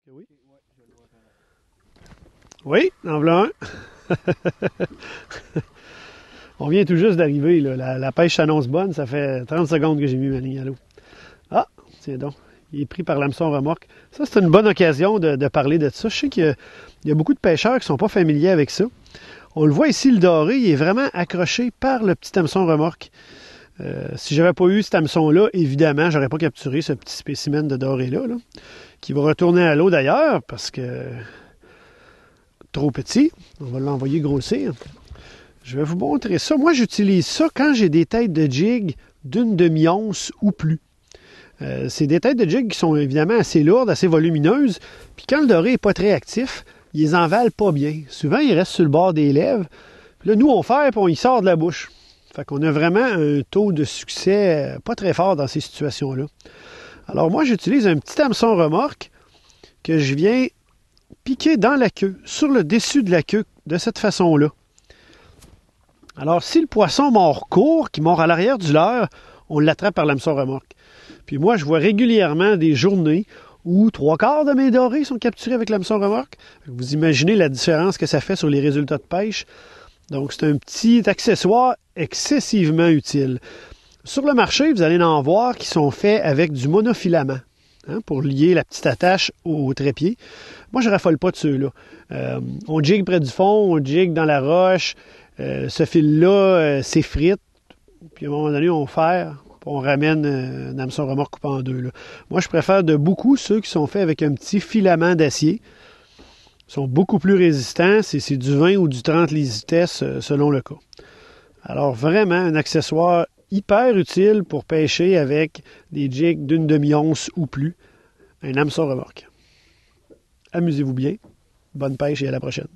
Oui. Oui, en voilà un. On vient tout juste d'arriver, là. La pêche s'annonce bonne. Ça fait 30 secondes que j'ai mis ma ligne à l'eau. Ah, tiens donc. Il est pris par l'hameçon remorque. Ça, c'est une bonne occasion de parler de ça. Je sais qu'il y a beaucoup de pêcheurs qui ne sont pas familiers avec ça. On le voit ici, le doré, il est vraiment accroché par le petit hameçon remorque. Si j'avais pas eu cet hameçon-là, évidemment, j'aurais pas capturé ce petit spécimen de doré-là, là, qui va retourner à l'eau d'ailleurs, parce que trop petit. On va l'envoyer grossir. Je vais vous montrer ça. Moi, j'utilise ça quand j'ai des têtes de jig d'une demi-once ou plus. C'est des têtes de jig qui sont évidemment assez lourdes, assez volumineuses. Puis quand le doré n'est pas très actif, ils les envalent pas bien. Souvent, ils restent sur le bord des lèvres. Puis là, nous, on fait, puis on y sort de la bouche. Fait qu'on a vraiment un taux de succès pas très fort dans ces situations-là. Alors moi, j'utilise un petit hameçon remorque que je viens piquer dans la queue, sur le dessus de la queue, de cette façon-là. Alors, si le poisson mord court, qui mord à l'arrière du leurre, on l'attrape par l'hameçon remorque. Puis moi, je vois régulièrement des journées où 3/4 de mes dorés sont capturés avec l'hameçon remorque. Vous imaginez la différence que ça fait sur les résultats de pêche. Donc, c'est un petit accessoire excessivement utile. Sur le marché, vous allez en voir qui sont faits avec du monofilament, pour lier la petite attache au trépied. Moi, je ne raffole pas de ceux-là. On jigue près du fond, on jigue dans la roche. Ce fil-là s'effrite. Puis à un moment donné, on ferre. On ramène un hameçon remorque coupé en deux. Là. Moi, je préfère de beaucoup ceux qui sont faits avec un petit filament d'acier. Ils sont beaucoup plus résistants. C'est du 20 ou du 30 les vitesses selon le cas. Alors, vraiment, un accessoire hyper utile pour pêcher avec des jigs d'une demi-once ou plus. Un hameçon remorque. Amusez-vous bien. Bonne pêche et à la prochaine.